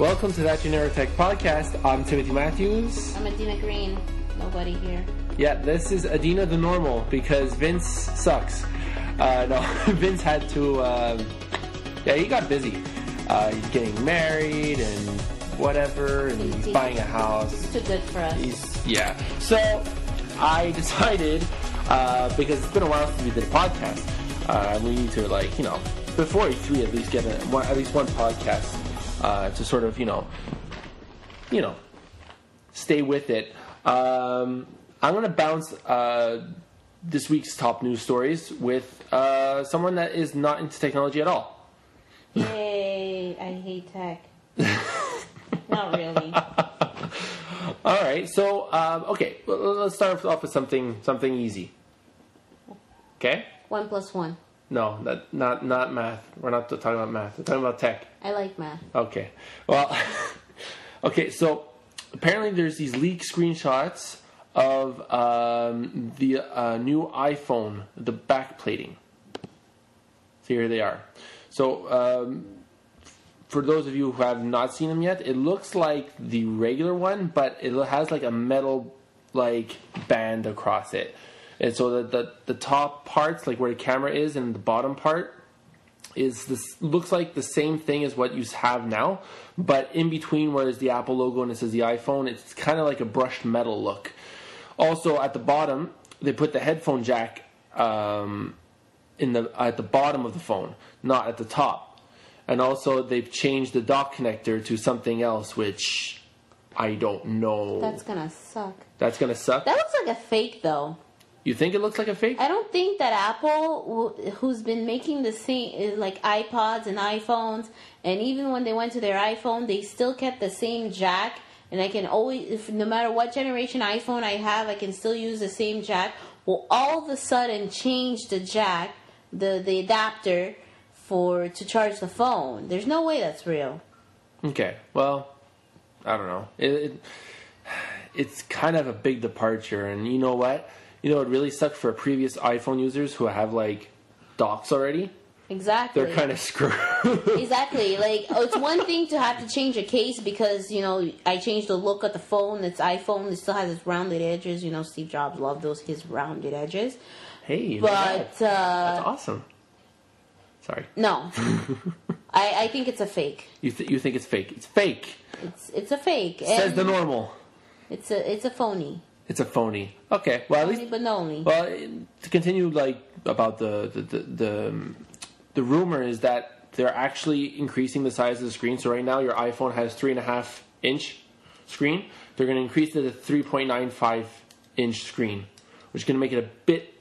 Welcome to That Generic Tech Podcast. I'm Timothy Matthews. I'm Adina Green. Nobody here. Yeah, this is Adina the normal because Vince sucks. No, Vince had to, he got busy. He's getting married and whatever, and he's buying a house. It's too good for us. So I decided, because it's been a while since we did a podcast, we need to, before E3 at least get at least one podcast to sort of, stay with it. I'm going to bounce this week's top news stories with someone that is not into technology at all. Yay, I hate tech. Not really. All right, so, let's start off with something easy. Okay? 1 + 1. No, not math. We're not talking about math. We're talking about tech. I like math. Okay. Well, so apparently there's these leaked screenshots of the new iPhone, the back plating. So here they are. So for those of you who have not seen them yet, it looks like the regular one, but it has like a metal band across it. And so the top parts, like where the camera is, and the bottom part looks like the same thing as what you have now, but in between where there's the Apple logo and it says the iPhone, it's kind of like a brushed metal look. Also at the bottom, they put the headphone jack at the bottom of the phone, not at the top. And also they've changed the dock connector to something else, which I don't know. That's gonna suck. That's gonna suck? That looks like a fake, though. You think it looks like a fake? I don't think that Apple, who's been making the same, like iPods and iPhones, and even when they went to their iPhone, they still kept the same jack. And I can always, no matter what generation iPhone I have, I can still use the same jack. Well, all of a sudden change the jack, the adapter to charge the phone. There's no way that's real. Okay, well, I don't know. It's kind of a big departure, and you know what? You know, it really sucks for previous iPhone users who have, docks already. Exactly. They're kind of screwed. Exactly. It's one thing to have to change a case because, I changed the look of the phone. It's iPhone. It still has its rounded edges. Steve Jobs loved his rounded edges. Hey, but that's awesome. Sorry. No. I think it's a fake. You think it's fake. It's fake. It's a fake. Says the normal. It's a phony. It's a phony. Okay. Well, phony, but no only. Well, to continue, about the rumor is that they're actually increasing the size of the screen. So right now, your iPhone has 3.5-inch screen. They're going to increase it to 3.95-inch screen, which is going to make it a bit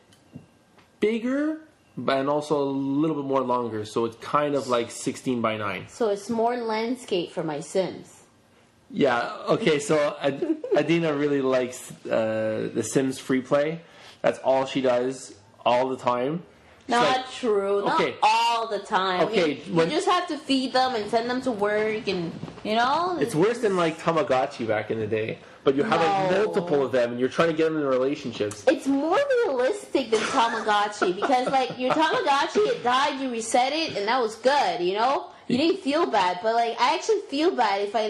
bigger, and also a little bit more longer. So it's kind of like 16 by 9. So it's more landscape for my Sims. Yeah, okay, so Adina really likes the Sims free play. That's all she does all the time. Not true. Okay. Not all the time. Okay, you just have to feed them and send them to work and, It's worse than, Tamagotchi back in the day. But you have, multiple of them, and you're trying to get them in relationships. It's more realistic than Tamagotchi, because, your Tamagotchi, it died, you reset it, and that was good, You didn't feel bad, but, I actually feel bad if I,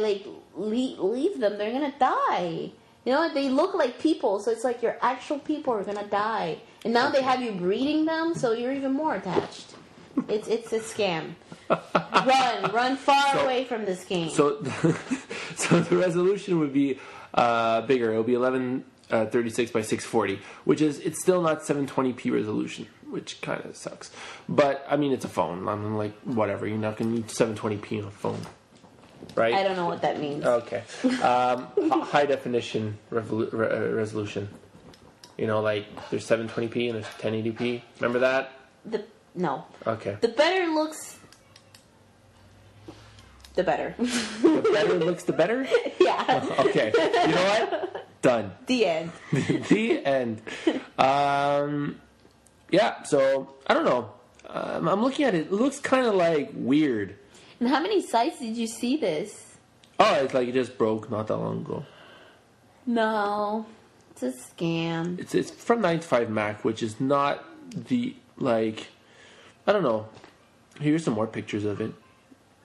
leave them. They're gonna die. They look like people, so it's like your actual people are gonna die. And now they have you breeding them, so you're even more attached. It's a scam. Run far away from this game. So the resolution would be bigger. It'll be 1136 by 640, which is, it's still not 720p resolution, which kind of sucks. But I mean, it's a phone. Whatever. You're not gonna need 720p on a phone. Right? I don't know what that means. Okay. High definition resolution. There's 720p and there's 1080p. Remember that? No. Okay. The better looks, the better. The better looks, the better? Yeah. Okay. You know what? Done. The end. The end. Yeah, so, I don't know. I'm looking at it. It looks kind of weird. And how many sites did you see this? Oh, it's it just broke not that long ago. No, it's a scam. It's from 9to5Mac, which is not the, I don't know. Here's some more pictures of it.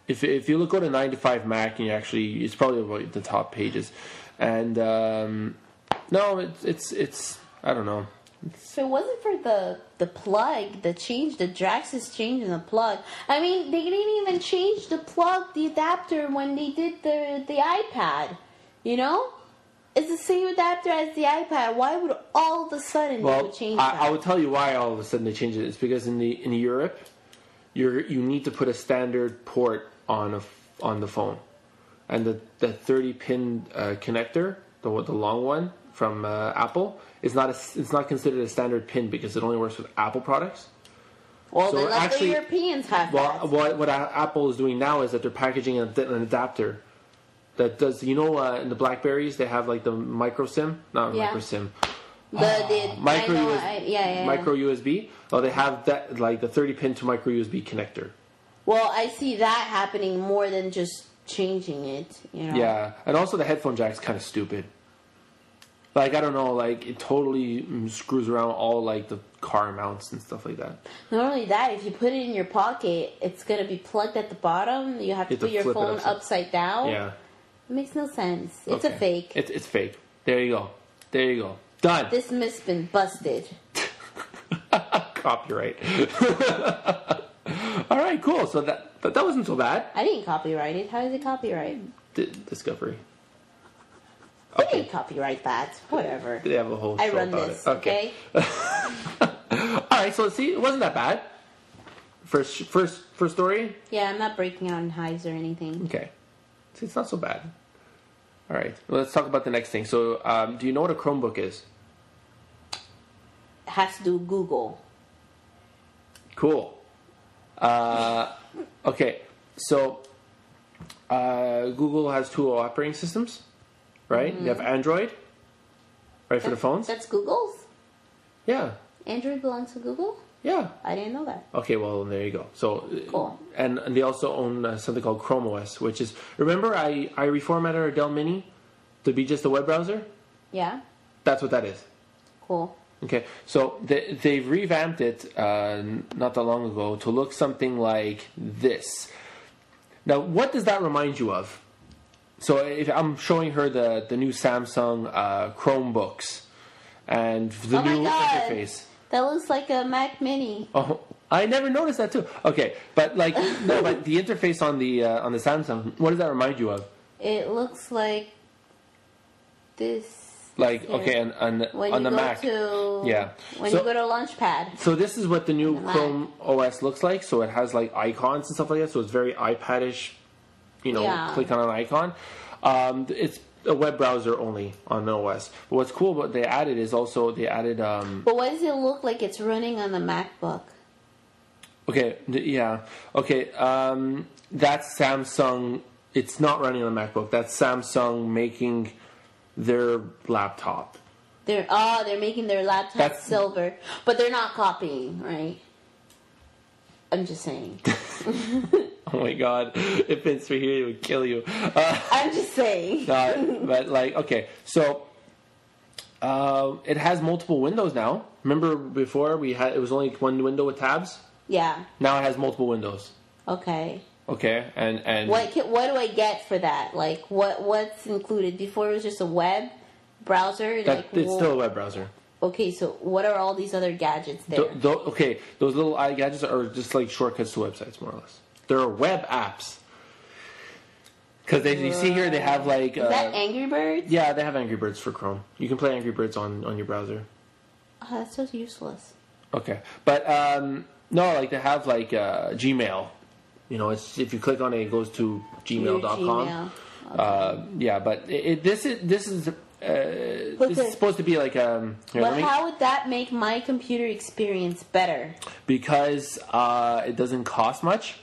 If you go to 9 to 5 Mac, and it's probably about the top pages, and no, it's I don't know. If it wasn't for the plug, the Drax's change in the plug. I mean, they didn't even change the plug, the adapter when they did the iPad. You know, it's the same adapter as the iPad. Why would all of a sudden they would change that? I will tell you why all of a sudden they changed it. It's because in Europe, you need to put a standard port on the phone, and the 30-pin connector, the long one from Apple, it's not considered a standard pin because it only works with Apple products. Well, so let the Europeans have that. What Apple is doing now is that they're packaging an adapter that does, in the BlackBerries they have like the micro SIM, micro SIM, micro USB. Oh, they have that, like the 30-pin to micro USB connector. Well, I see that happening more than just changing it. Yeah, and also the headphone jack's kind of stupid. Like, I don't know, like, it totally screws around all, like, the car mounts and stuff like that. Not only that, if you put it in your pocket, it's going to be plugged at the bottom. You have to put your phone upside down. Yeah. It makes no sense. It's a fake. It's fake. There you go. Done. This myth's been busted. Copyright. All right, cool. So that wasn't so bad. I didn't copyright it. How is it copyright? Discovery. They didn't copyright that. Whatever. They have a whole show I run about this, it. okay? All right, so see, it wasn't that bad. First story? Yeah, I'm not breaking out in hives or anything. Okay. See, it's not so bad. All right, well, let's talk about the next thing. So, do you know what a Chromebook is? It has to do with Google. Cool. Okay, so Google has two operating systems, right? Mm-hmm. You have Android, right, for the phones? That's Google's? Yeah. Android belongs to Google? Yeah. I didn't know that. Okay, well, there you go. So, cool. And they also own something called Chrome OS, which is, remember I reformatted our Dell Mini to be just a web browser? Yeah. That's what that is. Cool. Okay, so they've revamped it not that long ago to look something like this. Now, what does that remind you of? So if I'm showing her the new Samsung Chromebooks and the new interface. That looks like a Mac Mini. Oh, I never noticed that too. Okay, but but the interface on the Samsung, what does that remind you of? It looks like this. Like, okay, and on the Mac. When you go to Launchpad. So this is what the new Chrome OS looks like. So it has like icons and stuff like that. So it's very iPad-ish, click on an icon. It's a web browser only on the OS. But what's cool what they added is also they added... But why does it look like it's running on the MacBook? Okay, yeah. Okay, that's Samsung. It's not running on the MacBook. That's Samsung making their laptop. They're making their laptop silver, but they're not copying, right? I'm just saying. Oh my god, if Vince were here, he would kill you. I'm just saying. But okay, so it has multiple windows now. Remember before it was only one window with tabs? Yeah. Now it has multiple windows. Okay. Okay, and what do I get for that? Like what's included? Before it was just a web browser. It's still a web browser. Okay, so what are all these other gadgets there? Okay, those little gadgets are just like shortcuts to websites, more or less. They're web apps. Because you see here, they have like... Is that Angry Birds? Yeah, they have Angry Birds for Chrome. You can play Angry Birds on your browser. Oh, that's so useless. Okay, but no, like they have like Gmail. If you click on it, it goes to gmail.com. Okay. Yeah, but this is supposed to be like how would that make my computer experience better? Because it doesn't cost much.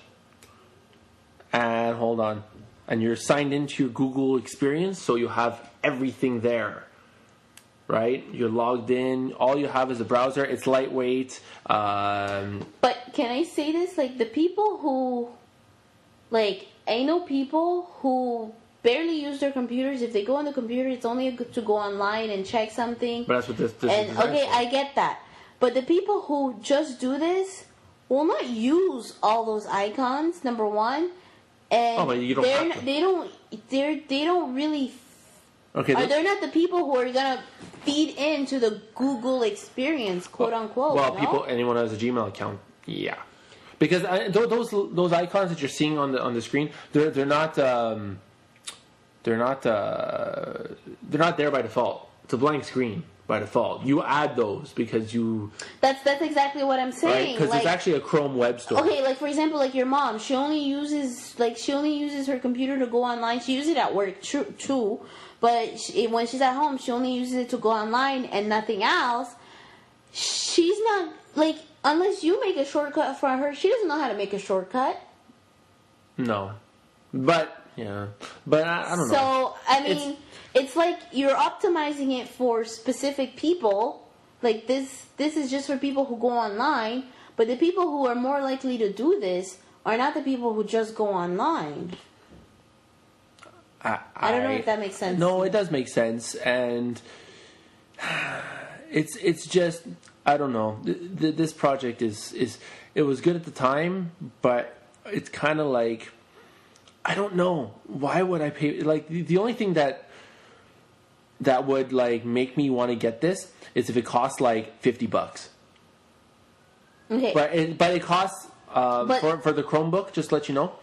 And hold on. And you're signed into your Google experience, so you have everything there. Right? You're logged in. All you have is a browser. It's lightweight. But can I say this? Like, the people who... Like, I know people who barely use their computers. If they go on the computer, it's only to go online and check something. But that's what this and is. Okay, I get that. But the people who just do this will not use all those icons, number one. and but you don't have to. they don't really. Okay. They're not the people who are gonna feed into the Google experience, quote unquote. Well, anyone who has a Gmail account, yeah. Because those icons that you're seeing on the screen, they're not there by default. It's a blank screen by default. You add those because you. That's exactly what I'm saying. Because it's actually a Chrome web store. Okay, like for example, like your mom, she only uses her computer to go online. She uses it at work too, but when she's at home, she only uses it to go online and nothing else. She's not like. Unless you make a shortcut for her, she doesn't know how to make a shortcut. No. But, yeah. But I don't know. So, I mean, it's like you're optimizing it for specific people. Like, this is just for people who go online. But the people who are more likely to do this are not the people who just go online. I don't know if that makes sense. No, it does make sense. And it's just... I don't know. This project it was good at the time, but it's kind of like, I don't know. Why would I pay? Like, the only thing that would like make me want to get this is if it costs like $50. Okay. But it costs for the Chromebook. Just to let you know,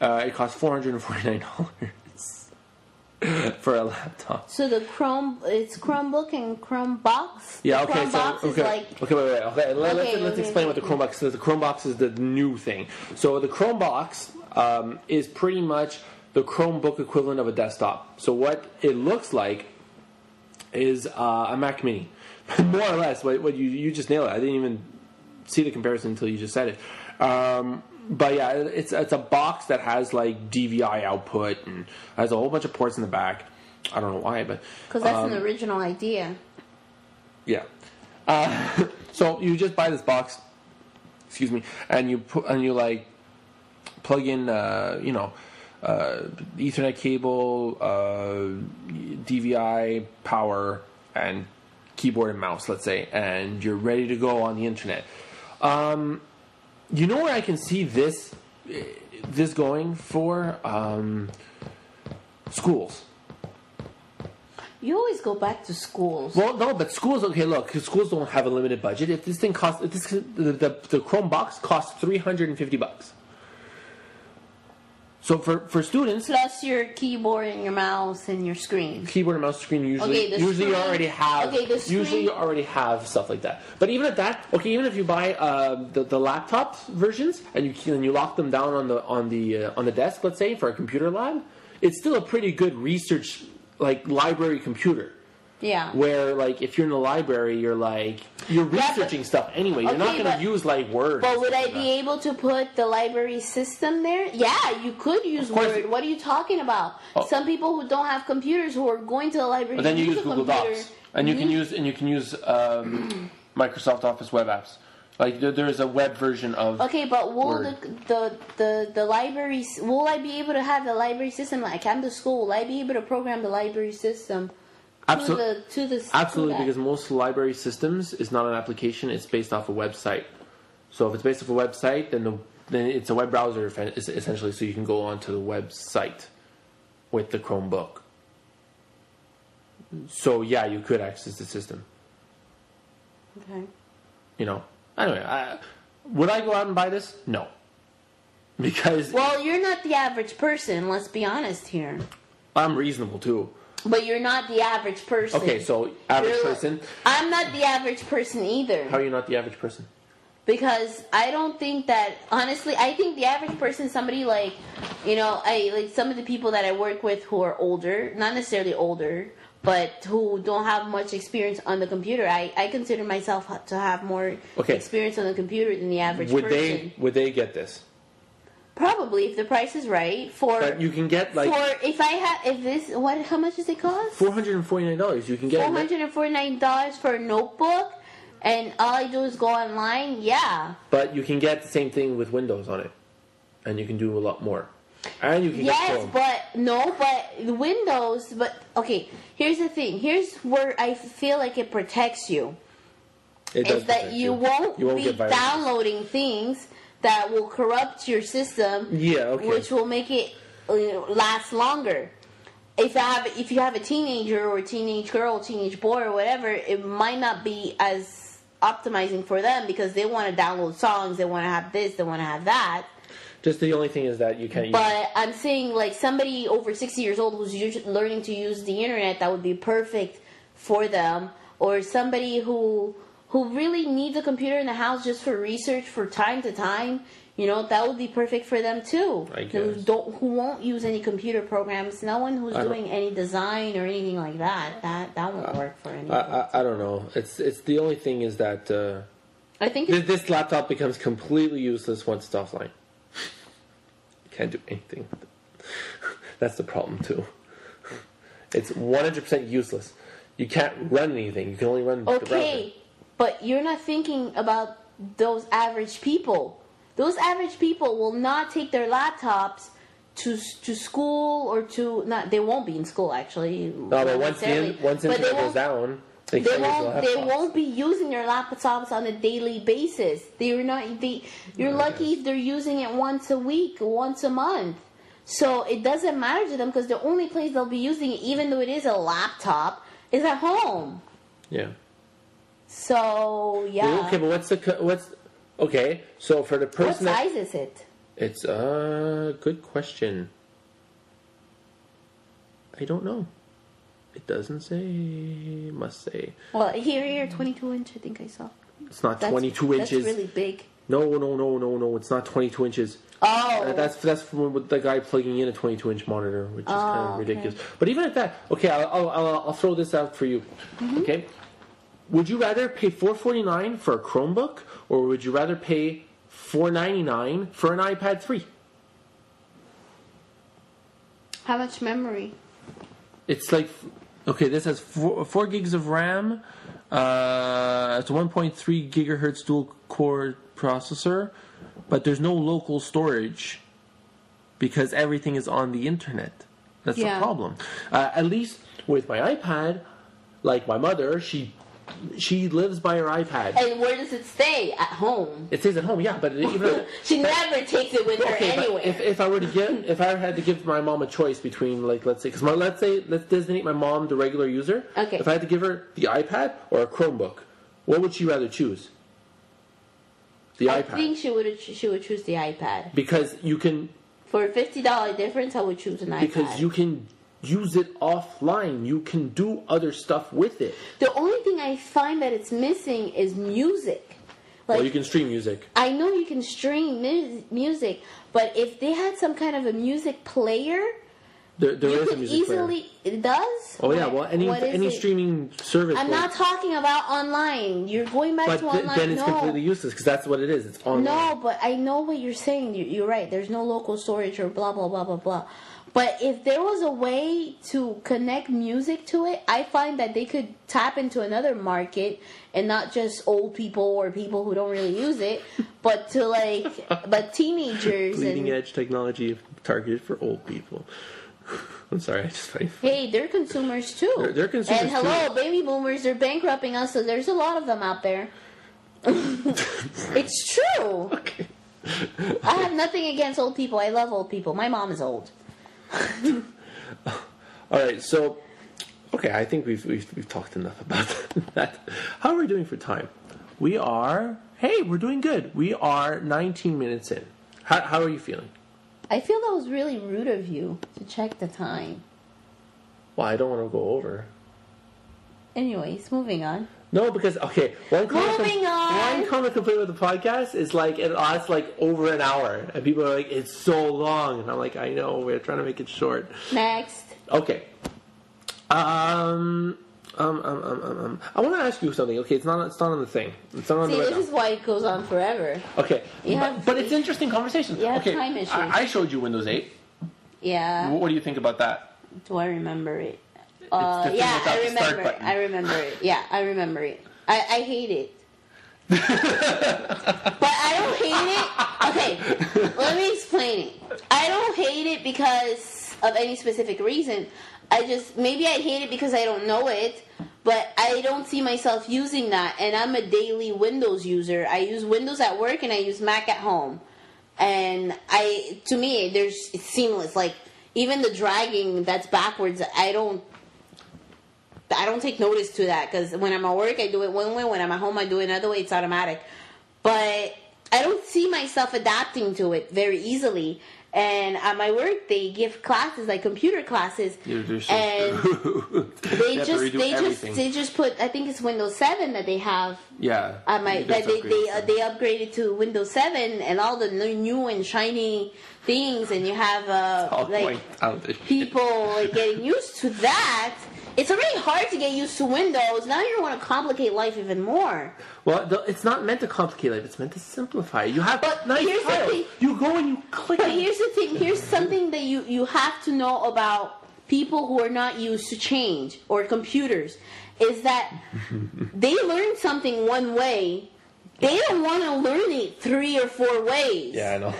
it costs $449. For a laptop. So it's Chromebook and Chromebox? Yeah, the okay, Chromebox so, okay. Is like... Okay, wait. Let's explain what the Chromebox is. The Chromebox is the new thing. So the Chromebox is pretty much the Chromebook equivalent of a desktop. So what it looks like is a Mac Mini. More or less, what you just nailed it. I didn't even see the comparison until you just said it. But yeah, it's a box that has like DVI output and has a whole bunch of ports in the back. I don't know why, but because that's an original idea. Yeah. So you just buy this box, excuse me, and you like plug in Ethernet cable, DVI power, and keyboard and mouse, let's say, and you're ready to go on the internet. You know where I can see this going for? Schools. You always go back to schools. Well, no, but schools. Okay, look, schools don't have a limited budget. If this thing costs, the Chrome box costs $350. So for students, plus your keyboard and your mouse and your screen. Keyboard and mouse screen usually you already have. Usually you already have stuff like that. But even at that, even if you buy the laptop versions and you lock them down on the desk, let's say for a computer lab, it's still a pretty good research like library computer. Yeah. Where like if you're in the library, you're researching stuff anyway. You're not going to use like Word. But would I be able to put the library system there? Yeah, you could use Word. What are you talking about? Oh. Some people who don't have computers who are going to the library. But then you use Google Docs, and you can use Microsoft Office web apps. Like there's a web version of. Okay, but will Word. the library? Will I be able to have the library system? Like I'm to school, will I be able to program the library system? Absolutely, because most library systems is not an application; it's based off a website. So if it's based off a website, then it's a web browser essentially. So you can go onto the website with the Chromebook. So yeah, you could access the system. Okay. Anyway, would I go out and buy this? No, because you're not the average person. Let's be honest here. I'm reasonable too. But you're not the average person. Okay, so average person. I'm not the average person either. How are you not the average person? Because I don't think that, honestly, I think the average person is somebody like, like some of the people that I work with who are older, not necessarily older, but who don't have much experience on the computer. I consider myself to have more experience on the computer than the average person. Would they get this? Probably, if the price is right. But you can get like how much does it cost? $449. You can get $449 for a notebook, and all I do is go online. Yeah. But you can get the same thing with Windows on it, and you can do a lot more. And you can get Chrome. but Windows. But okay, here's the thing. Here's where I feel like it protects you. It does. Is that you won't be downloading things that will corrupt your system. Yeah, okay. Which will make it last longer. If you have a teenager or a teenage girl, teenage boy or whatever, it might not be as optimizing for them because they want to download songs, they want to have this, they want to have that. Just the only thing is that you can't use. But I'm saying like somebody over 60 years old who's learning to use the internet, that would be perfect for them. Or somebody who really needs a computer in the house just for research for time to time. You know, that would be perfect for them too. I guess. Who won't use any computer programs. No one who's doing any design or anything like that. That won't work for anyone. I don't know. It's the only thing is that I think this laptop becomes completely useless once it's offline. Can't do anything. That's the problem too. It's 100% useless. You can't run anything. You can only run the browser. Okay, but you're not thinking about those average people. Those average people will not take their laptops to school or to not. They won't be in school actually. No, but once internet goes down, they won't be using their laptops on a daily basis. You're lucky if they're using it once a week, once a month. So it doesn't matter to them because the only place they'll be using it, even though it is a laptop, is at home. Yeah. So yeah. Well, okay, but what's okay? So for the person, what size is it? It's a good question. I don't know. It doesn't say. Must say. Well, here, 22 inch. I think I saw. It's not 22 inches. That's really big. No. It's not 22 inches. Oh. That's from the guy plugging in a 22-inch monitor, which is kind of ridiculous. But even at that, okay, I'll throw this out for you. Mm-hmm. Okay, would you rather pay $449 for a Chromebook, or would you rather pay $499 for an iPad 3? How much memory? It's like, okay, this has 4 gigs of RAM. It's a 1.3 gigahertz dual core processor, but there's no local storage because everything is on the internet. That's the problem. At least with my iPad, like my mother, she lives by her iPad. And where does it stay? At home. It stays at home, yeah. But even she never takes it with her anywhere. If I had to give my mom a choice between, like, let's designate my mom the regular user. Okay. If I had to give her the iPad or a Chromebook, what would she rather choose? The iPad. I think she would choose the iPad because you can. For a $50 difference, I would choose an iPad because you can use it offline. You can do other stuff with it. The only thing I find that it's missing is music. Like, well, you can stream music. I know you can stream music, but if they had some kind of a music player, there is a music player. It does? Oh, yeah. Well, any streaming service. I'm not talking about online. You're going back to online. But then it's completely useless because that's what it is. It's online. No, but I know what you're saying. You're right. There's no local storage or blah, blah, blah, blah, blah. But if there was a way to connect music to it, I find that they could tap into another market and not just old people or people who don't really use it, but but teenagers. Bleeding edge technology targeted for old people. I'm sorry, I just find. Hey, they're consumers too. They're consumers and hello, baby boomers, they're bankrupting us, so there's a lot of them out there. It's true. Okay. I have nothing against old people. I love old people. My mom is old. All right, so okay, I think we've talked enough about that. How are we doing for time? We're doing good. We are 19 minutes in. How are you feeling? I feel that was really rude of you to check the time. Well, I don't want to go over. Anyways, moving on. No, because one common complaint with the podcast is like it lasts like over an hour, and people are like, "It's so long," and I'm like, "I know, we're trying to make it short." Next. Okay. I want to ask you something. Okay, it's not on the thing. It's not on the. This is why it goes on forever. Okay, but it's interesting conversation. You have time issues. I showed you Windows 8. Yeah. What do you think about that? Do I remember it? I remember it. I remember it. Yeah, I remember it. I hate it. But I don't hate it. Okay, let me explain it. I don't hate it because of any specific reason. Maybe I hate it because I don't know it. but I don't see myself using that. And I'm a daily Windows user. I use Windows at work and I use Mac at home. And to me, it's seamless. Like even the dragging that's backwards, I don't take notice to that, because when I'm at work, I do it one way. When I'm at home, I do it another way. It's automatic. But I don't see myself adapting to it very easily. And at my work, they give classes, like computer classes, and they just put, I think it's Windows 7 that they have. Yeah. At they upgraded to Windows 7 and all the new and shiny things, and you have people getting used to that. It's already hard to get used to Windows. Now you want to complicate life even more. Well, it's not meant to complicate life. It's meant to simplify. You have here's the thing. You go and you click. But here's the thing. Here's something that you have to know about people who are not used to change, or computers, is that they learn something one way. They don't want to learn it 3 or 4 ways. Yeah, I know.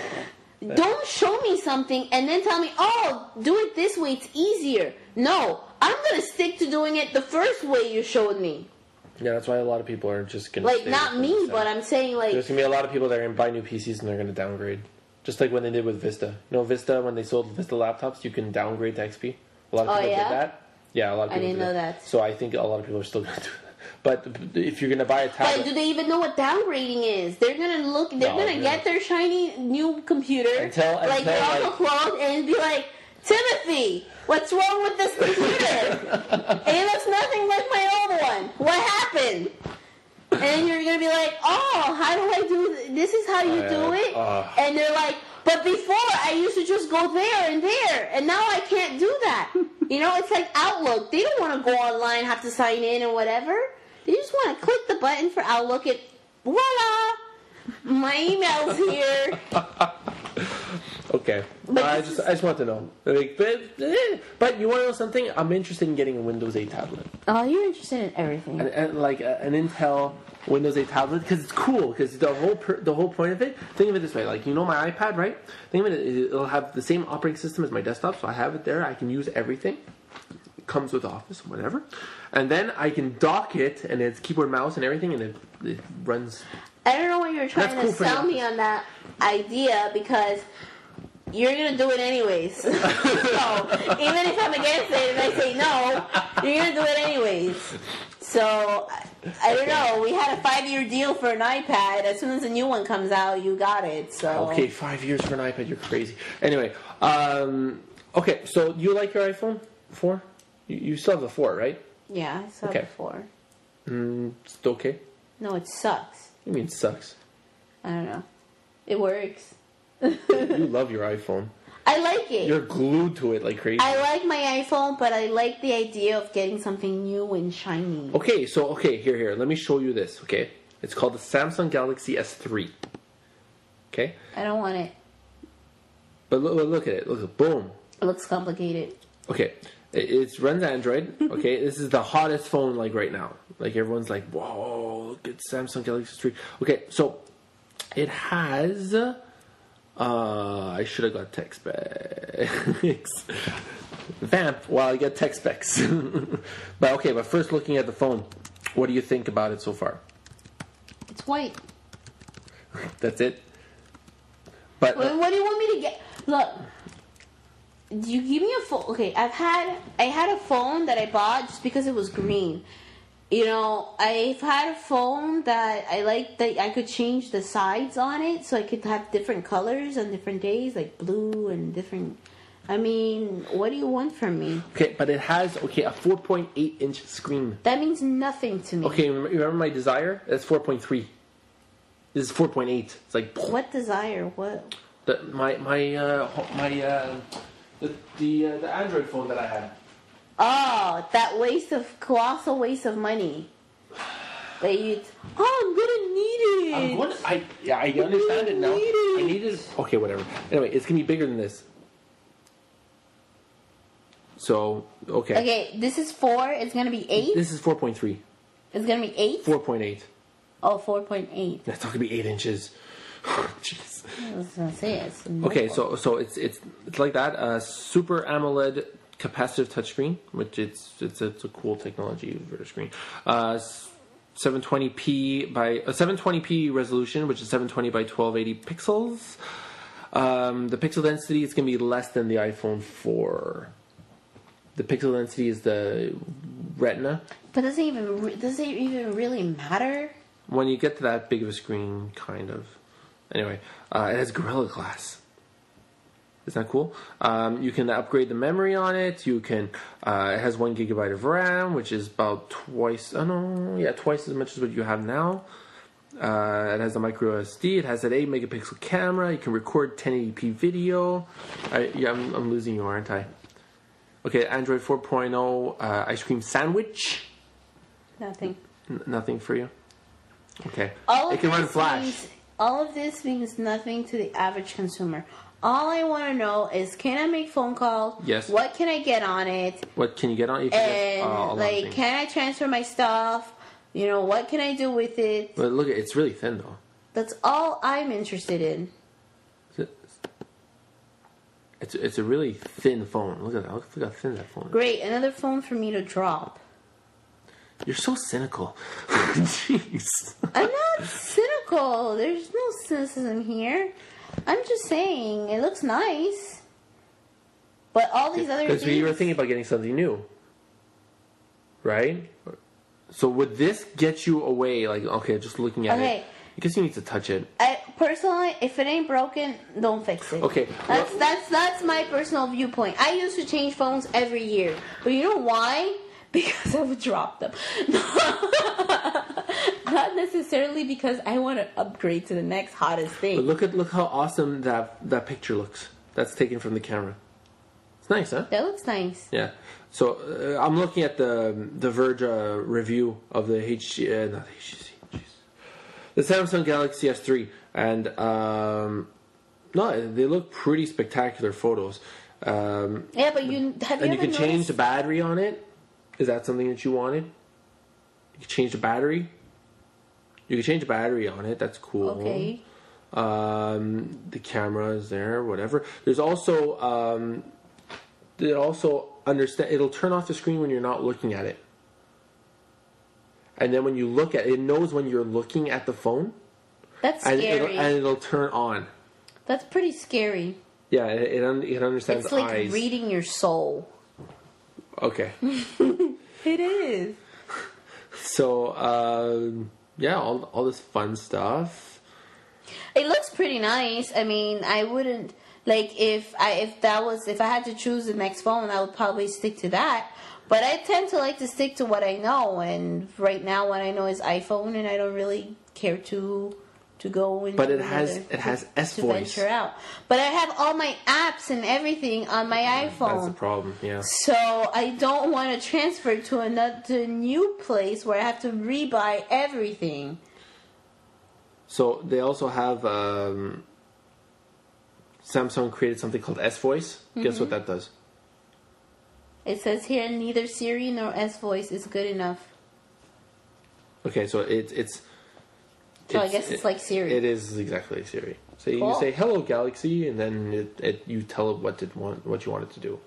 Don't show me something and then tell me, oh, do it this way, it's easier. No, I'm going to stick to doing it the first way you showed me. Yeah, that's why a lot of people are just going to... Like, not me, but I'm saying, like... There's going to be a lot of people that are going to buy new PCs and they're going to downgrade. Just like when they did with Vista. You know, Vista, when they sold Vista laptops, you can downgrade to XP. A lot of people did that. Yeah, a lot of people I didn't know that. So I think a lot of people are still going to do that. But if you're going to buy a tablet... But do they even know what downgrading is? They're going to look... They're going to get their shiny new computer, like their Uncle Claude, and be like, Timothy, what's wrong with this computer? It looks nothing like my old one. What happened? And you're going to be like, oh, how do I do this? Is how you do it? And they're like, but before I used to just go there, and now I can't do that. You know, it's like Outlook. They don't want to go online, have to sign in and whatever. They just want to click the button for Outlook and voila, my email's here. Okay, I just want to know. Like, but you want to know something? I'm interested in getting a Windows 8 tablet. Oh, you're interested in everything. And like an Intel Windows 8 tablet, because it's cool. Because the whole point of it. Think of it this way: like, you know my iPad, right? Think of it. It'll have the same operating system as my desktop, so I have it there. I can use everything. It comes with Office, whatever, and then I can dock it, and it's keyboard, mouse, and everything, and it runs. I don't know what you're trying to sell me on that idea, because you're going to do it anyways. So, even if I'm against it and I say no, you're going to do it anyways. So, I don't know. We had a 5-year deal for an iPad. As soon as a new one comes out, you got it. So okay, 5 years for an iPad. You're crazy. Anyway, okay, so you like your iPhone 4? You still have the 4, right? Yeah, I still have the 4. It's okay? No, it sucks. What do you mean it sucks? I don't know. It works. You love your iPhone. I like it. You're glued to it like crazy. I like my iPhone, but I like the idea of getting something new and shiny. Okay, so, here. Let me show you this, okay? It's called the Samsung Galaxy S3. Okay? I don't want it. But look at it. Look, boom. It looks complicated. Okay. It runs Android. Okay, this is the hottest phone like right now. Like everyone's like, whoa, look at Samsung Galaxy 3. Okay, so it has. I should have got tech specs. Vamp. Well, I get tech specs. But first looking at the phone, what do you think about it so far? It's white. That's it. But what do you want me to get? Look. You give me a phone. Okay, I had a phone that I bought just because it was green. You know, I've had a phone that I liked that I could change the sides on it, so I could have different colors on different days, like blue and different. I mean, what do you want from me? Okay, but it has a 4.8 inch screen. That means nothing to me. Okay, remember my Desire? That's 4.3. This is 4.8. It's like what Desire? What? The Android phone that I had. Oh, that colossal waste of money. That you. Oh, I'm gonna need it. I understand it now. I need it. Okay, whatever. Anyway, it's gonna be bigger than this. So okay. Okay, this is 4. It's gonna be 8. This is 4.3. It's gonna be 8. 4.8. Oh, 4.8. That's not gonna be 8 inches. Jeez. I was gonna say it's okay, so it's like that. Super AMOLED capacitive touchscreen, which it's a cool technology for the screen. 720p by 720p resolution, which is 720 by 1280 pixels. The pixel density is going to be less than the iPhone 4. The pixel density is the Retina. But does it even really matter? When you get to that big of a screen, kind of. Anyway, it has Gorilla Glass. Isn't that cool? You can upgrade the memory on it. You can. It has 1 gigabyte of RAM, which is about twice as much as what you have now. It has the micro SD. It has an 8 megapixel camera. You can record 1080p video. I'm losing you, aren't I? Okay, Android 4.0 ice cream sandwich. Nothing. Nothing for you. Okay. It can run Flash. All of this means nothing to the average consumer. All I want to know is, can I make phone calls? Yes. What can I get on it? What can you get on it? And can I transfer my stuff? What can I do with it? But look, it's really thin though. That's all I'm interested in. It's a really thin phone. Look at that. Look how thin that phone is. Great, another phone for me to drop. You're so cynical. Jeez. I'm not cynical. There's no cynicism here. I'm just saying, it looks nice. But all these other things... Because you were thinking about getting something new. Right? So would this get you away? Like, okay, just looking at it. I guess you need to touch it. Personally, if it ain't broken, don't fix it. Okay. That's my personal viewpoint. I used to change phones every year. But you know why? Because I would drop them. Not necessarily because I want to upgrade to the next hottest thing. But look how awesome that picture looks. That's taken from the camera. It's nice, huh? That looks nice. Yeah. So I'm looking at the Verge review of the the Samsung Galaxy S3, and they look pretty spectacular photos. Yeah, but you can change the battery on it. Is that something that you wanted? You can change the battery. You can change the battery on it. That's cool. Okay. The camera is there. Whatever. There's also it'll turn off the screen when you're not looking at it. And then when you look at it, it knows when you're looking at the phone. That's scary. And it'll turn on. That's pretty scary. Yeah, it understands eyes. It's like eyes. reading your soul. Okay. It is. So, all this fun stuff. It looks pretty nice. I mean, I wouldn't if I had to choose the next phone, I would probably stick to that. But I tend to like to stick to what I know, and right now what I know is iPhone, and I don't really care to go into. But it has S voice. To venture out. But I have all my apps and everything on my iPhone. That's the problem, yeah. So I don't want to transfer to a new place where I have to rebuy everything. So they also have Samsung created something called S Voice. Guess what that does? It says here neither Siri nor S Voice is good enough. Okay, so I guess it's like Siri. It is exactly like Siri. So cool. you say "Hello Galaxy," and then you tell it what you want it to do.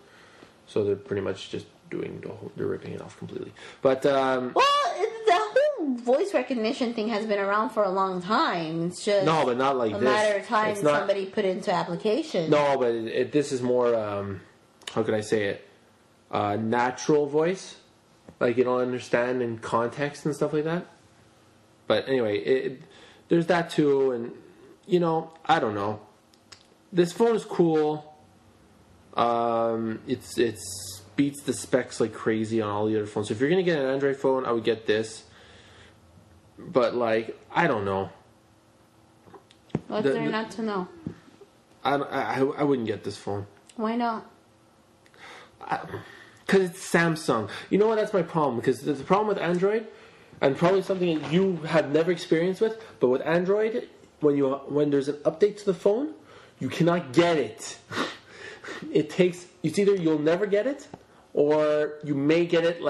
So they're pretty much just they're ripping it off completely. But the whole voice recognition thing has been around for a long time. It's just but not like a this. matter of time somebody put it into application. No, but this is more. How can I say it? Natural voice, like you don't understand in context and stuff like that. But anyway, there's that too, and I don't know. This phone is cool. It's beats the specs like crazy on all the other phones. So if you're gonna get an Android phone, I would get this. But I don't know. What's there not to know? I wouldn't get this phone. Why not? Because it's Samsung. You know what? That's my problem. Because the problem with Android, and probably something that you have never experienced with, but with Android, when there's an update to the phone, you cannot get it. It's either you'll never get it, or you may get it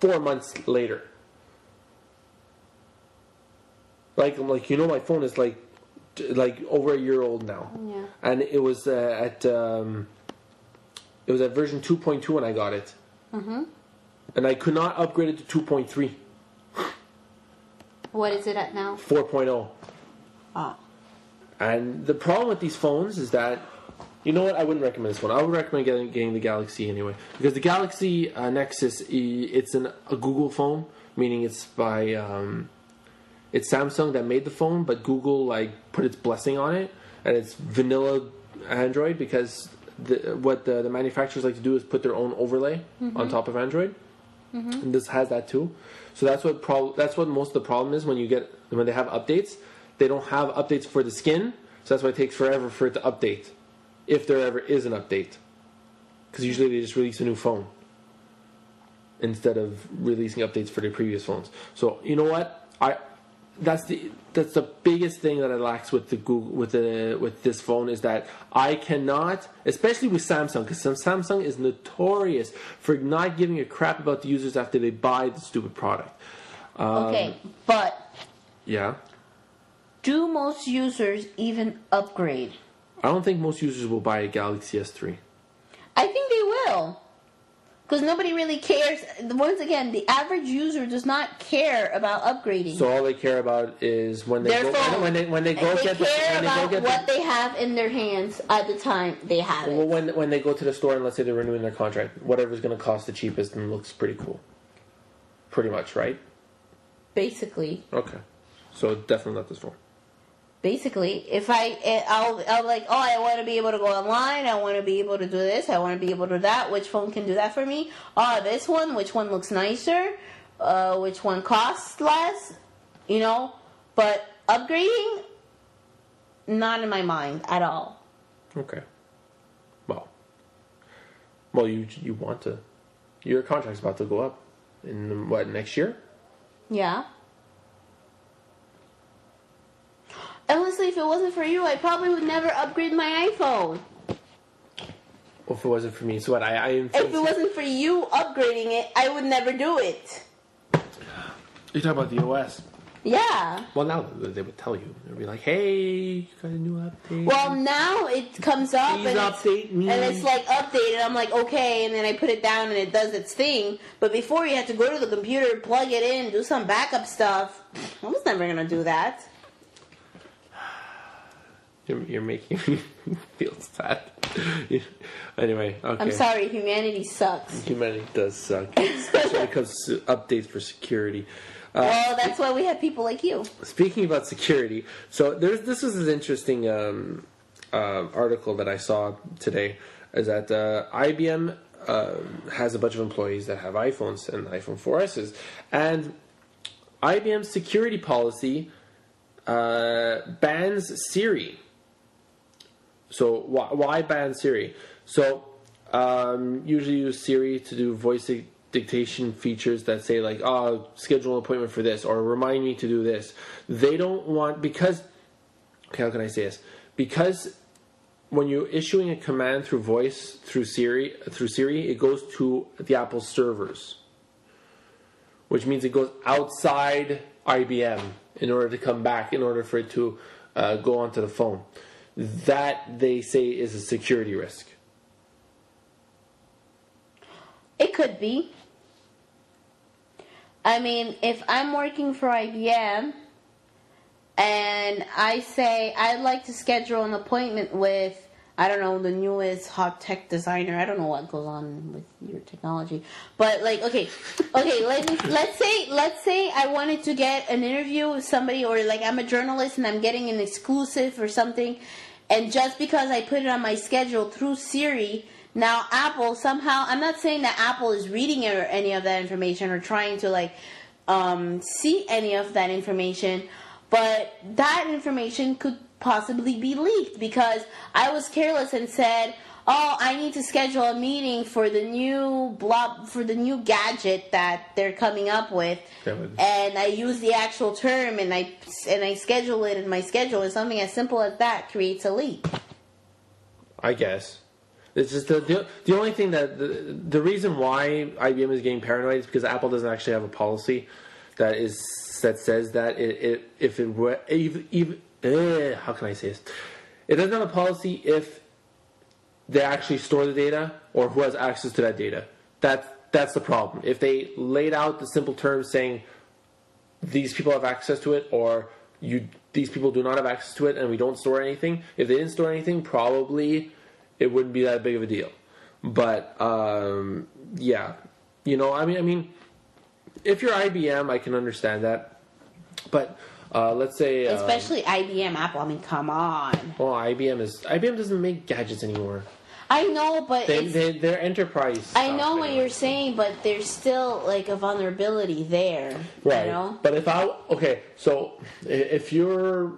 4 months later. My phone is over a year old now. Yeah. And it was at It was at version 2.2 when I got it. Mm-hmm. And I could not upgrade it to 2.3. What is it at now? 4.0. Ah. And the problem with these phones is that, you know what, I wouldn't recommend this one. I would recommend getting the Galaxy anyway. Because the Galaxy Nexus, it's a Google phone, meaning it's by, it's Samsung that made the phone, but Google like put its blessing on it, and it's vanilla Android because what the manufacturers like to do is put their own overlay on top of Android. And this has that too. So that's what most of the problem is when they have updates. They don't have updates for the skin, so that's why it takes forever for it to update, if there ever is an update. Because usually they just release a new phone instead of releasing updates for their previous phones. So you know what? That's the biggest thing that I lacks with the Google with this phone is that I cannot, especially with Samsung, because Samsung is notorious for not giving a crap about the users after they buy the stupid product. Okay, but yeah. Do most users even upgrade? I don't think most users will buy a Galaxy S3. I think they will. Because nobody really cares. Once again, the average user does not care about upgrading. So all they care about is when they their go phone. when they go they get care about the, what they have in their hands at the time they have it. Well, when they go to the store and let's say they're renewing their contract, whatever's going to cost the cheapest and looks pretty cool. Pretty much, right? Basically. Okay. So definitely not this phone. Basically, if I'll like, oh, I want to be able to go online, I want to be able to do this, I want to be able to do that, which phone can do that for me? Oh, this one, which one looks nicer, which one costs less, you know? But upgrading, not in my mind at all. Okay. Well, you want to, your contract's about to go up in what, next year? Yeah. Honestly, if it wasn't for you, I probably would never upgrade my iPhone. Well, if it wasn't for me, so what? If it wasn't for you upgrading it, I would never do it. You're talking about the OS. Yeah. Well, now they would tell you. They'd be like, "Hey, you got a new update." Well, now it comes up Please update me. And it's like updated. I'm like, okay, and then I put it down and it does its thing. But before you had to go to the computer, plug it in, do some backup stuff. I was never gonna do that. You're making me feel sad. Anyway, okay. I'm sorry, humanity sucks. Humanity does suck, especially when it comes to updates for security. Well, that's why we have people like you. Speaking about security, so this was an interesting article that I saw today. Is that IBM has a bunch of employees that have iPhones and iPhone 4Ss, and IBM's security policy bans Siri. So why ban Siri? So usually use Siri to do voice dictation features that say like, oh, schedule an appointment for this or remind me to do this. They don't want, because, okay, how can I say this? Because when you're issuing a command through voice through Siri, it goes to the Apple servers, which means it goes outside IBM in order to come back, in order for it to go onto the phone. That, they say, is a security risk. It could be. I mean, if I'm working for IBM and I say I'd like to schedule an appointment with, I don't know, the newest hot tech designer. I don't know what goes on with your technology, but like, okay, let's say I wanted to get an interview with somebody, or like I'm a journalist and I'm getting an exclusive or something, and just because I put it on my schedule through Siri, now Apple somehow, I'm not saying that Apple is reading any of that information or trying to like see any of that information, but that information could possibly be leaked because I was careless and said, oh, I need to schedule a meeting for the new gadget that they're coming up with, and I use the actual term and I schedule it in my schedule, and something as simple as that creates a leak. I guess. It's just the only thing that the reason why IBM is getting paranoid is because Apple doesn't actually have a policy that says that how can I say this? It doesn't have a policy if they actually store the data or who has access to that data. That's the problem. If they laid out the simple terms saying these people have access to it or these people do not have access to it and we don't store anything, if they didn't store anything, probably it wouldn't be that big of a deal. But yeah, I mean, if you're IBM, I can understand that. But let's say, especially IBM, Apple. I mean, come on. Well, IBM doesn't make gadgets anymore. I know, but they're enterprise. I know what you're saying, but there's still like a vulnerability there. Right. You know? But so if you're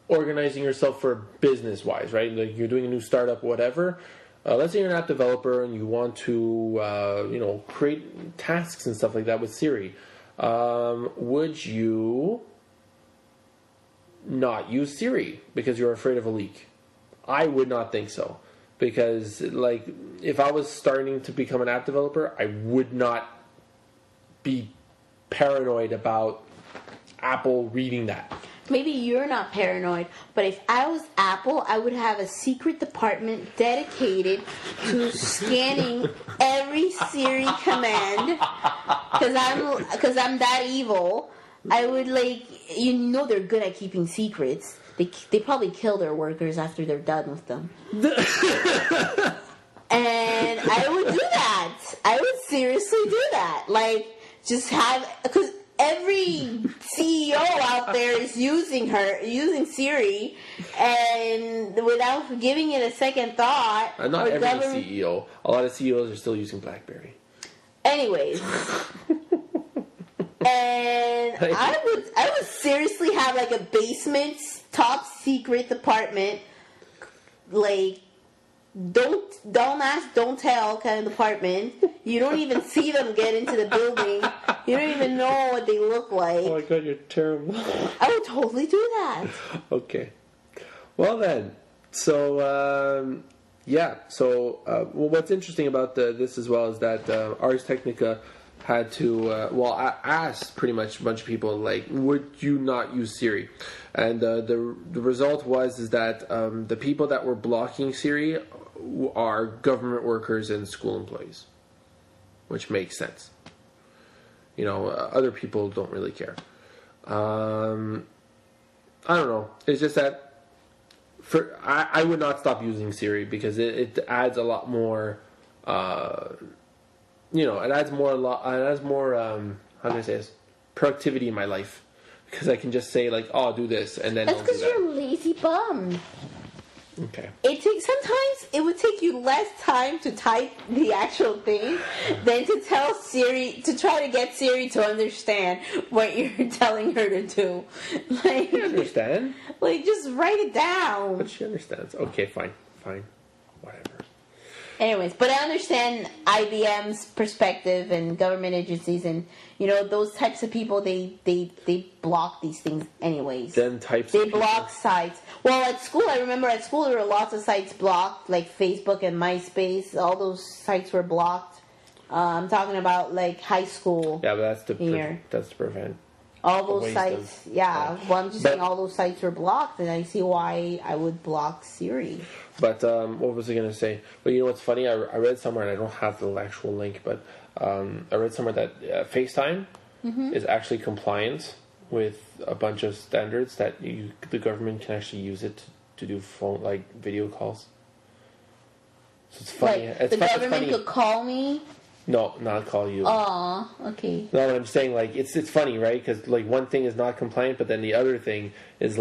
organizing yourself for business-wise, right? Like you're doing a new startup, whatever. Let's say you're an app developer and you want to, create tasks and stuff like that with Siri. Would you not use Siri because you're afraid of a leak? I would not think so. Because, like, if I was starting to become an app developer, I would not be paranoid about Apple reading that. Maybe you're not paranoid, but if I was Apple, I would have a secret department dedicated to scanning every Siri command. Because I'm that evil. I would, they're good at keeping secrets. They probably kill their workers after they're done with them. And I would do that. I would seriously do that. Because every CEO out there is using Siri, and without giving it a second thought. Not every CEO. A lot of CEOs are still using BlackBerry. Anyways. And I would seriously have a basement top secret department, don't ask, don't tell kind of department. You don't even see them get into the building. You don't even know what they look like. Oh my god, you're terrible. I would totally do that. Okay. Well then, so what's interesting about this as well is that Ars Technica had to ask pretty much a bunch of people, would you not use Siri? And the result is that the people that were blocking Siri are government workers and school employees, which makes sense. Other people don't really care. I don't know. It's just that I would not stop using Siri because it adds a lot more. It adds more. How can I say this? Productivity in my life, because I can just say do this, and then. That's because you're a lazy bum. Okay. Sometimes it would take you less time to type the actual thing than to tell Siri to try to get Siri to understand what you're telling her to do. I understand. Just write it down. But she understands. Okay, fine, whatever. Anyways, but I understand IBM's perspective and government agencies and those types of people. They block these things anyways. They block sites. Well, at school, I remember there were lots of sites blocked, like Facebook and MySpace. All those sites were blocked. I'm talking about high school. Yeah, but that's to prevent. All those sites, Well, I'm just saying all those sites were blocked, and I see why I would block Siri. But what was I going to say? Well, you know what's funny? I read somewhere, and I don't have the actual link, but I read somewhere that FaceTime is actually compliant with a bunch of standards that the government can actually use it to do phone video calls. So it's funny. The government could call me. No, not call you. Aw, okay. No, I'm saying it's funny, right? Because one thing is not compliant, but then the other thing is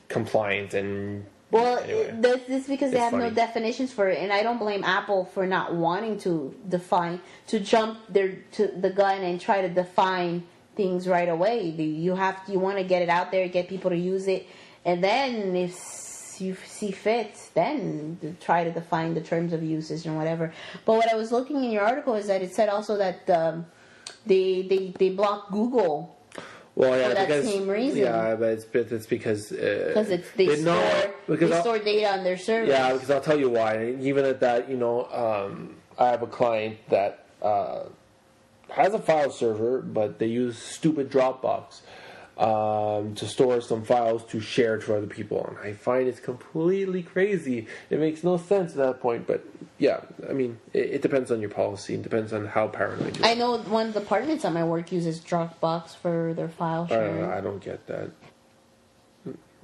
compliant and. Well, anyway, this is because they have no definitions for it, and I don't blame Apple for not wanting to jump to the gun and try to define things right away. You want to get it out there, get people to use it, and then if you see fit, then try to define the terms of usage and whatever. But what I was looking in your article is that it said also that they blocked Google. Well, yeah, for that same reason. Yeah, but it's because they store data on their servers. Yeah, because I'll tell you why. Even at that, I have a client that has a file server, but they use stupid Dropbox. to store some files to share to other people. And I find it's completely crazy. It makes no sense at that point. But yeah, I mean, it depends on your policy. It depends on how paranoid you are. I know one of the departments at my work uses Dropbox for their file sharing. I don't get that.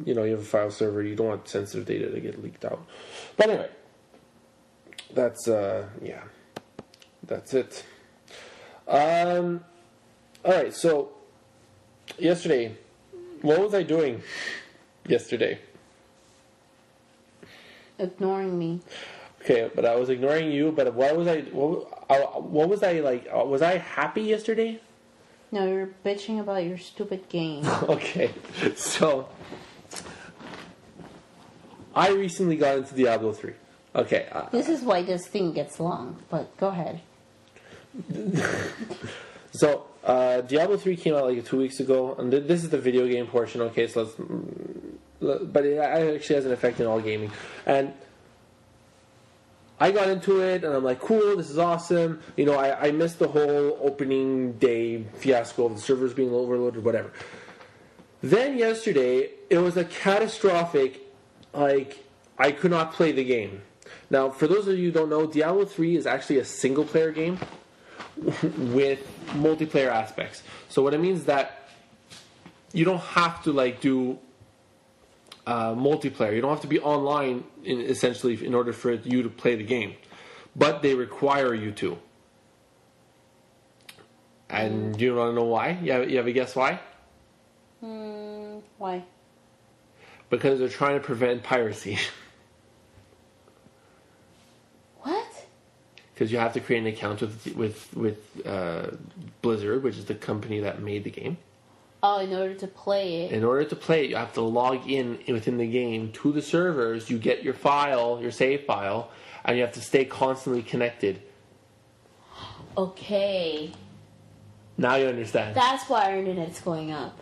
You know, you have a file server. You don't want sensitive data to get leaked out. But anyway, that's that's it. All right, so yesterday, what was I doing yesterday? Ignoring me. Okay, but I was ignoring you. But what was I? What was I like? Was I happy yesterday? No, you're bitching about your stupid game. Okay, so I recently got into Diablo 3. Okay. This is why this thing gets long, but go ahead. So, Diablo 3 came out like 2 weeks ago, and this is the video game portion, okay, so but it actually has an effect in all gaming. And I got into it, and I'm like, cool, this is awesome. You know, I missed the whole opening day fiasco of the servers being overloaded, whatever. Then yesterday, it was a catastrophic, like, I could not play the game. Now, for those of you who don't know, Diablo 3 is actually a single-player game with multiplayer aspects. So what it means is that you don't have to, like, do multiplayer. You don't have to be online, essentially, in order for you to play the game. But they require you to. And do you want to know why? You have a guess why? Why? Because they're trying to prevent piracy. What? Because you have to create an account with Blizzard, which is the company that made the game. Oh, in order to play it. In order to play it, you have to log in within the game to the servers. You get your file, your save file, and you have to stay constantly connected. Okay. Now you understand. That's why our internet's going up.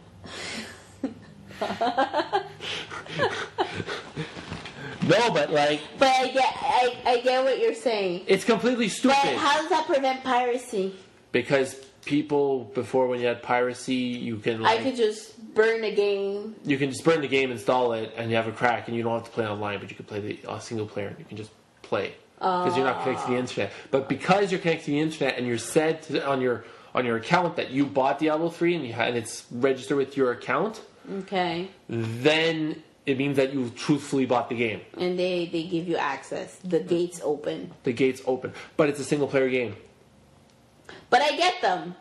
No, but like... But I get what you're saying. It's completely stupid. But how does that prevent piracy? Because people, before when you had piracy, you can like... I could just burn a game. You can just burn the game, install it, and you have a crack, and you don't have to play online, but you can play the single player. You can just play. Because you're not connected to the internet. But because you're connected to the internet, and you're said to, on your account that you bought Diablo 3, and it's registered with your account... Okay. Then it means that you truthfully bought the game. And they give you access. The gates open. The gates open. But it's a single player game. But I get them.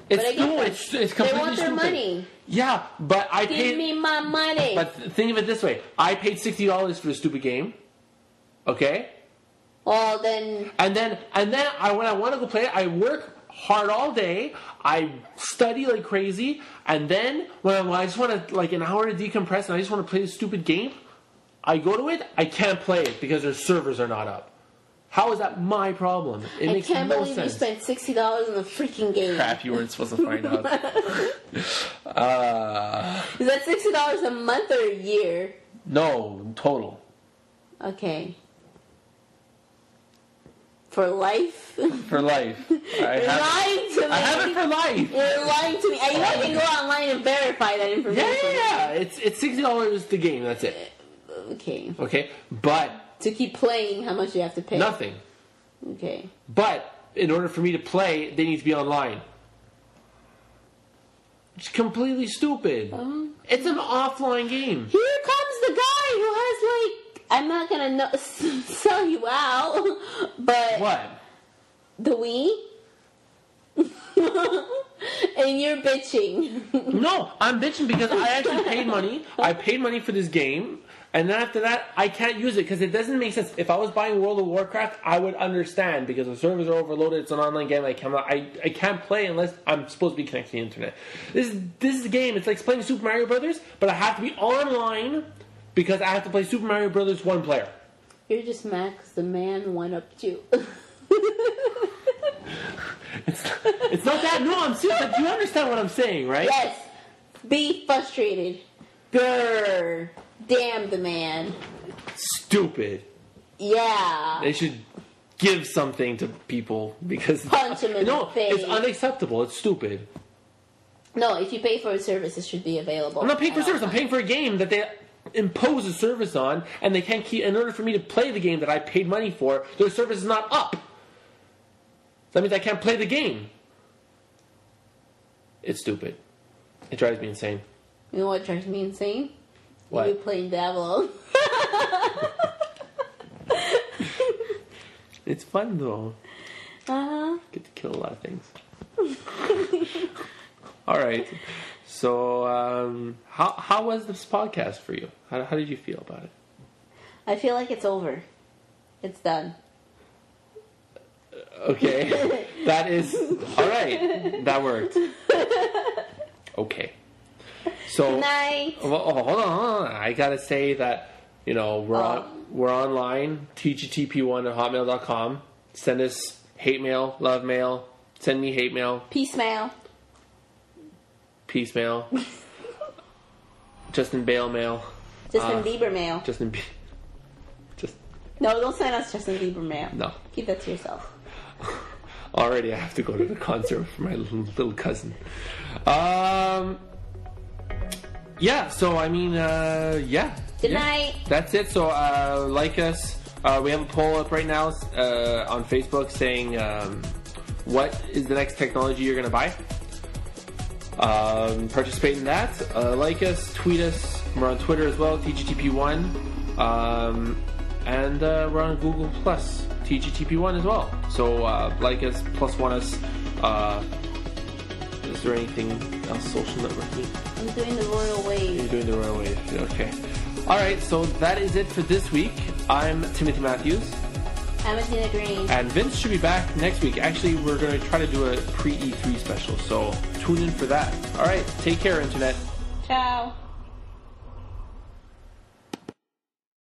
It's completely stupid. They want their money. Yeah, but I paid... Give me my money. But think of it this way. I paid $60 for a stupid game. Okay? Well, then... And then when I want to go play it, I work hard all day. I study like crazy, and then when I just want to like an hour to decompress, and I just want to play this stupid game, I go to it. I can't play it because their servers are not up. How is that my problem? It makes no sense. I can't believe you spent $60 on the freaking game. Crap, you weren't supposed to find out. Is that $60 a month or a year? No, total. Okay. For life? For life. You're lying to me. I have it for life. You're lying to me. I can go online and verify that information. Yeah. It's $60 the game. That's it. Okay. Okay, but to keep playing, how much do you have to pay? Nothing. Okay. But in order for me to play, they need to be online. It's completely stupid. It's an offline game. Here comes the guy who has like... I'm not gonna sell you out, but... What? The Wii? And you're bitching. No, I'm bitching because I actually paid money. I paid money for this game, and then after that, I can't use it because it doesn't make sense. If I was buying World of Warcraft, I would understand because the servers are overloaded. It's an online game. I can't play unless I'm supposed to be connected to the internet. This is a game. It's like playing Super Mario Brothers, but I have to be online because I have to play Super Mario Brothers one player. You're just mad because the man went up to. It's not that. No, I'm serious. Like, you understand what I'm saying, right? Yes. Be frustrated. Grr. Damn the man. Stupid. Yeah. They should give something to people because punch him in the face. It's unacceptable. It's stupid. No, if you pay for a service, it should be available. I'm not paying for a service. I'm paying for a game that they impose a service on, and they can't keep. In order for me to play the game that I paid money for, their service is not up. That means I can't play the game. It's stupid. It drives me insane. You know what drives me insane? What? You playing Diablo. It's fun though. Get to kill a lot of things. All right. So, how was this podcast for you? How did you feel about it? I feel like it's over. It's done. Okay. That is all right. That worked. Okay. So, Good night. Well, hold on. I gotta say that we're online. tgtp1@hotmail.com. Send us hate mail, love mail. Send me hate mail. Peace mail. Peace mail. Justin Bale mail. Justin Bieber mail. No, don't send us Justin Bieber mail. No. Keep that to yourself. Already I have to go to the concert for my little cousin. Yeah, so I mean, yeah. Good night. That's it. So, like us. We have a poll up right now on Facebook saying what is the next technology you're going to buy. Participate in that. Like us, tweet us. We're on Twitter as well, TGTP1. And we're on Google Plus, TGTP1 as well. So like us, plus one us. Is there anything else social networking? I'm doing the royal wave. You're doing the royal wave. Okay. All right. So that is it for this week. I'm Timothy Matthews. I'm Adina Green. And Vince should be back next week. Actually, we're going to try to do a pre-E3 special. So tune in for that. All right. Take care, Internet. Ciao.